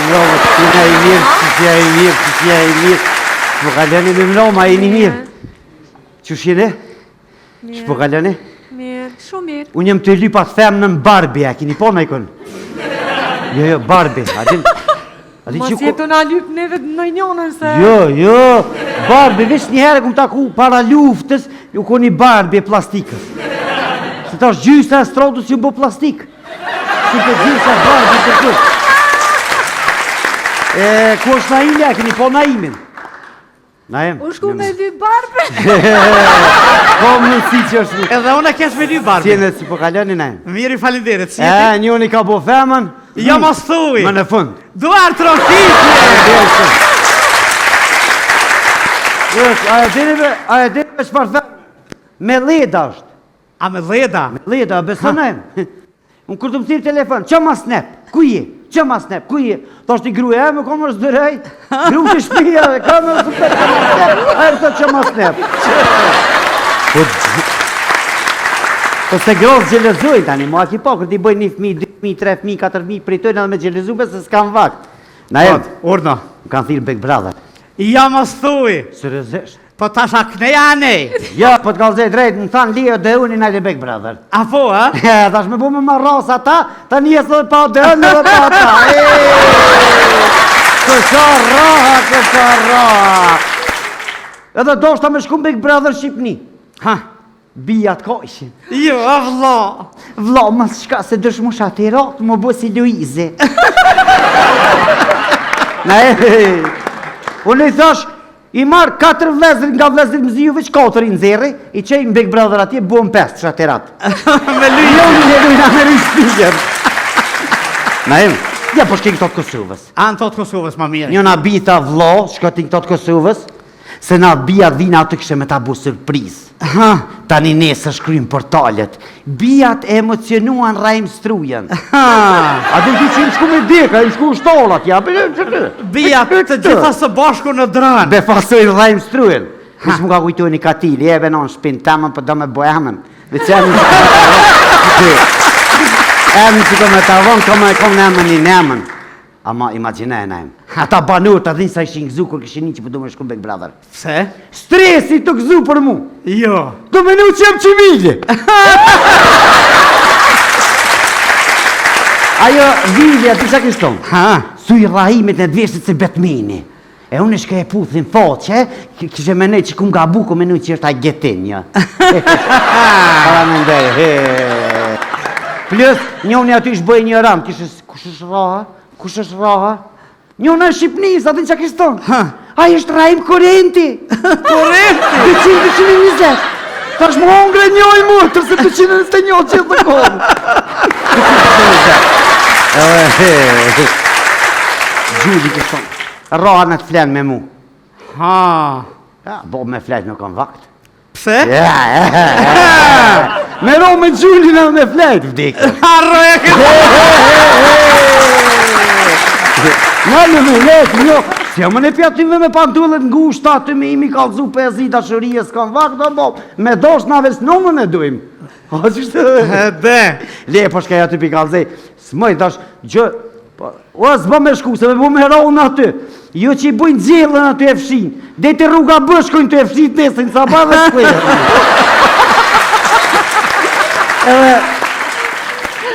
Jo, t'ina I mirë, t'ja I mirë, t'ja I mirë. Shpo kaleni me mlo, ma jeni mirë. Qësh jene? Shpo kaleni? Mirë, shumë mirë. Unë jem të lypat femë në Barbie, a kini po me ikon? Jo, Barbie, adin... Mos jetu na lypë neve në njënën se... Jo, Barbie, vesh njëherë këmë taku para luftës, ju koni Barbie plastikës. Se ta është gjysa e strodës ju bo plastikë. Si të gjysa Barbie të këtë. Ku është Naimja, këni po Naimin? Naim? U shku me dy Barbie? Po më si që është... Edhe unë e kesh me dy Barbie. Si e në si po kaloni, Naim? Mirë I falinderit, si e ti? Njoni ka bo femën... Jo mos thuj! Më në fund. Duar trokitje! Aja dine shpar femë... Me leda është. A me leda? Me leda, besë Naim. Unë kur të më thirë telefon, që ma snep? Ku je? Që ma snep? Ku je? Ta është I gruja, me ka më shdërej. Gru që shpija, ka më super që ma snep. Aja të që ma snep. Po se grosë gjelezojnë tani, mua ki po, kërti bëjnë 1.000, 2.000, 3.000, 4.000, pritojnë edhe me gjelezube se s'kam vakt. Na e, urna. më kanë thirë Big Brother. Ja mos thuj! Sërëzisht. Po tash a kneja nej? Ja, po të kalzej drejt, më thanë Leo dhe unë I najde Big Brother. A po, a? Tash me bu me marras ata, ta njës dhe pa dhe unë dhe pa ata. Kësa raha. Edhe do shta me shku Big Brother Shqipni. Ha? Bijat kojshin. Jo, a vla. Vla, mas shka se dësh mu shatirat, mu bu si Luizi. Unë I thash, I marë 4 vlezrit nga vlezrit më ziju, veç 4 I nëzeri, I qejnë Big Brother atje, buën 5 shatirat. Me lyjë. Jo, në lujna me rishpigjen. Naim, ja po shkejnë këto të Kosovës. A në tot Kosovës ma mirë. Një na bita vlo, shkotin këto të Kosovës, se na bijat vina atë kështë me ta bu surpriz. Tani nesër shkrym portalet. Bijat emocionuan Rajm Strujen. A të ti që I shku me deka, I shku shtolat, ja, Bijat të gjitha së bashku në dranë. Be fasojnë Rajm Strujen. Nësë më ka kujtu një katili, e venon shpin temën, për do me bojamën. Dhe që emë që me të avonë, kom në emën një nemën. Ama imaginaj Naim. Ata banur të dhinë sa ishin gëzu kur këshin një që përdu me shku Big Brother. Pse? Stresi të gëzu për mu. Jo. Do me nu që jem qimilje. Ajo Vilja, ti qa kështon? Su I rahimit në dveshtit se Betmini. E unë shka e puthin foqe, kështë me nej që kum ga buku me nu që është a getin, ja. Para me ndej, Plus, njoni aty ishë bëj një ram, kush është raha? Kush është raha? Njona e Shqipnis, atë në që kështon? Aja është Rajm Korenti. Korenti? 220. Ta është më hongre njoj mu, tërse 221 që të kohë. 220. Gjulli kështon. Raha në të flenë me mu. Ja, bo me flenë nuk kanë vakt. Pse? Me ro me Gjulli në me flenë, vdikë. Arroja këtë. Në me letë, njo, si më në pjatim dhe me pantullet ngushta, të me imi kalzu pezi dashërije, s'kan vakt, do bo, me dosh në aves nëmën e dujmë. A, qështë? Dhe. Le, po shka ja të pi kalzej, s'mëj, dash, gjë, o, s'bo me shku, se me bu me ronë aty, jo që I bujnë gjellën aty e fshin, dhe të rruga bëshkojnë të e fshin nesin, sa ba dhe shkujë.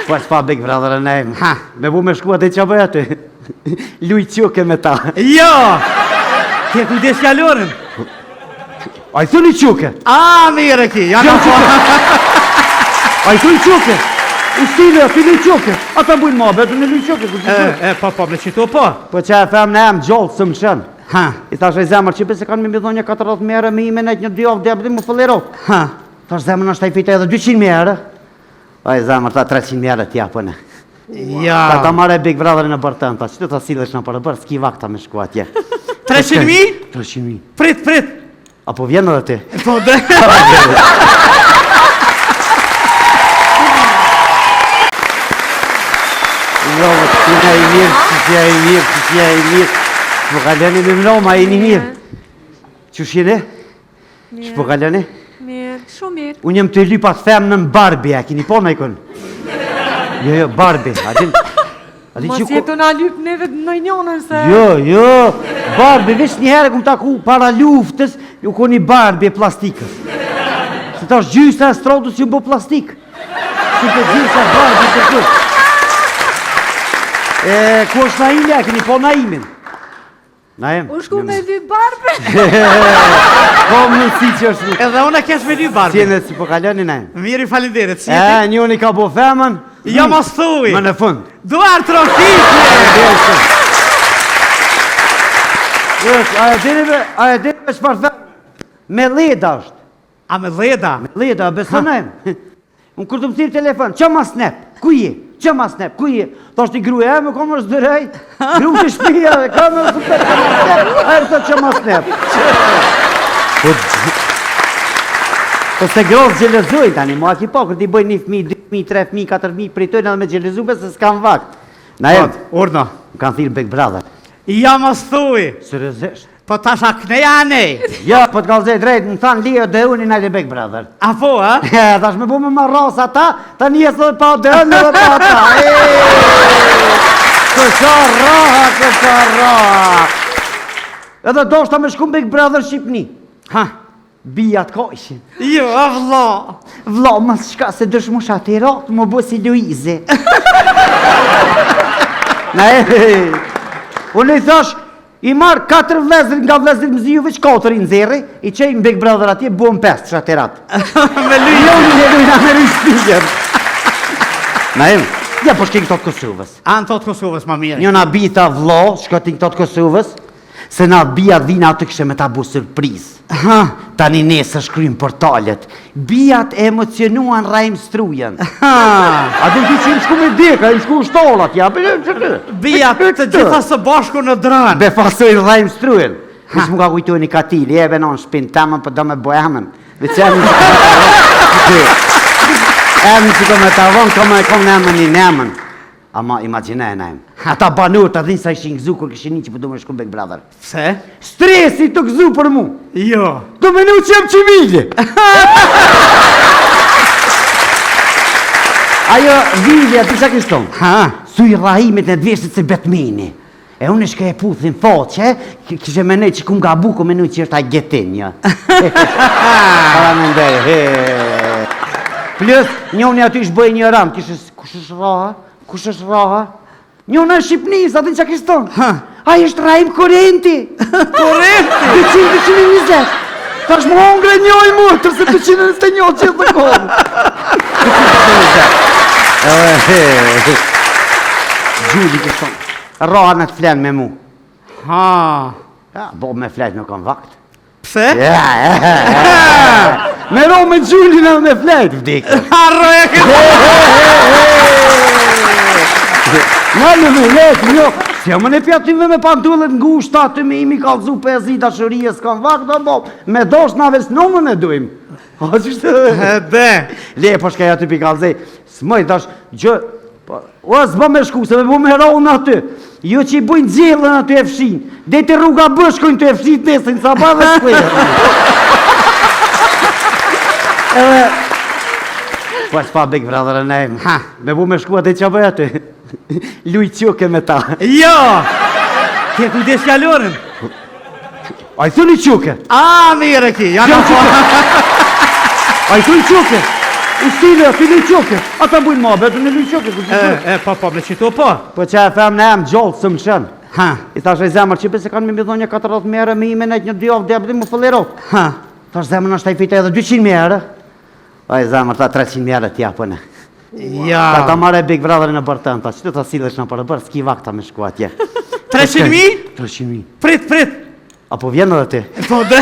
Po e s'pa Big Brother e nejmë, me bu me shku atë që bëj aty. Luj quke me ta. Jo! Kje kujdes fjalorin? A I thuni quke? A, mire ki, janë a po. A I thuni quke? U stile, ti luj quke. Ata bujnë ma, betu në luj quke. Po, me qitu po. Po që e fem në emë gjollë së më shënë. I thash e zemër që se kanë me midhonja 40 mere me ime nejtë një dy avë dhe më fëllerot. Thash zemër në shtaj fita edhe 200 mere. A I zemër ta 300 mere t'ja pëne. Ja. Ta mare Big Brother në bërtën, ta që të silesh në përë bërë, s'ki vakta me shku atje. 300.000? 300.000. Prit. Apo vjenë edhe ti? Po dhe. Jo, t'ina I mirë, t'ja I mirë. Shpo kaleni me mlo, ma I një mirë. Qësh jene? Shpo kaleni? Mirë, shumë mirë. Unë jem të lypat femë në Barbie, a kini po me ikon? Jo, Barbie, a din... Mos jetu na lyp neve në njonën se... Jo, Barbie, veç një herë kum taku para luftës, ju ko një Barbie plastikës. Se ta është gjysa e strodus ju bo plastik. Si të gjysa Barbie të kërë. Ku është Naimi, a keni po Naimin? Naim? U shku me dy Barbie? Po më si që është nuk. Edhe unë kesh me dy Barbie. Si e në si po kaloni, Naim? Miri, falinderit, si jeti? Njoni ka bo femën. Ja mos thuj. Më në fund. Duar trokitje. A e dini me shpar femën? Me leda është. A me leda? Leda, besonajmë. Unë kur të më thirë telefon, që ma snep? Ku je? Që ma snep? Ku je? Ta është i gruja, me kom është dërej, gru që shpija dhe kam është të që ma snep. A e të që ma snep. Po se grosë gjelezojnë tani, mua ki po, kërti i bëjnë 1.000, 2.000, 3.000, 4.000, pritojnë edhe me gjelezume se s'kam vakt. Na e, Urno. më kanë thirë Big Brother. Ja mos thuj. Sërëzisht. Po tash a kneja nej. Ja, po të kalzej drejt, më thanë Leo dhe unë i najde Big Brother. A po, a? Tash me bu me marras ata, ta njësë dhe pa dhe në dhe pa ata. Kësa raha. Edhe do shta me shku Big Brother Shqipni. Ha? Bijat ka ishin. Jo, a vlo. Vlo, mas shka se dëshmu shatirat, më bu si Luize. Unë i thash, i marë 4 vlezër nga vlezër më ziju, veç 4 i nëzeri, i qejnë Big Brother atje, buon 5 shatirat. Me lyjë. Jo, një lujna me rishpigjen. Naim, ja po shkin këto të Kosovës. Anë tot Kosovës, ma mirë. Një na bita vlo, shkotin këto të Kosovës, se na bijat vina atë kështë me ta bu surpriz. Tani nesër shkrym portalet. Bijat e emocionuan Raim Strujen. A dhe ti që im shku me deka, im shku shtolat, ja, Bija të gjitha së bashku në dranë. Be fasojnë Raim Strujen. Kusë më ka kujtu një katili, e venon shpin temën, për do me bohemen. Dhe që emë që do me të avon, kom në emën një nemën. Ama imagine e najmë. Ata banur të dhinë sa ishin gëzu kur këshin një që përdu me shku Big Brother. Se? Stresi të gëzu për mu. Jo. Do me në qem qimilje. Ajo Vilja, ti qa kështon? Suj rahimit në dveshtit se Batmani. E unë shka e puthin faqe, kështë e menej që kum gabu, ku menej që është a getinja. Para me ndej. Plus, njoni aty ishbëj një ram, kush është raha? Kush është raha? Njona është Shqipnis, atë në që kështon? Ajo është Raim Korenti. Korenti? 220. Ta është më hongre njoj mu, tërse 221 që të kohë. Gjuli kështon. Raha në të flenë me mu. Bo me flenë nuk kanë vakt. Pse? Me ro me Gjuli në me flenë. Vdikë. Harro e këtë. Në letë, njo, si më në pjatim dhe me pantullet ngushta, të me imi kalzu 5 i dashërije, s'kan vakt, do bo, me dosh në aves nëmën e dujmë. A, qështë? Dhe. Le, po shka ja të pi kalzej, s'mëj, dash, gjë, o, s'ba me shku, se me bu me rohë në aty, jo që i bujnë gjellën aty e fshin, dhe të rruga bëshkojnë të e fshin të nesën, sa ba dhe shkujë. Po s'pa Big Brother e nejmë, me bu me shku atë që bëj aty. Luj quke me ta. Jo! Kje kujdes fjallorën? A i thuni quke? A, mire ki, janë po. A i thuni quke? U stile, a thuni quke? Ata bujnë ma, betu në luj quke. Po, me qito po. Po që e fem në emë gjollë së më shënë. I thash e zemër që se kanë me midhonja 40 mere me ime nejtë një 2 avë dhe më fëllerot. Thash zemër është ta i fite edhe 200 mere. A i zemër ta 300 mere t'ja pëne. Ja. Ta mare Big Brother në bërtën, ta që të silesh në për bërë, s'ki vakta me shku atje. 300.000? 300.000. Prit. Apo vjenë edhe ti? Po dhe.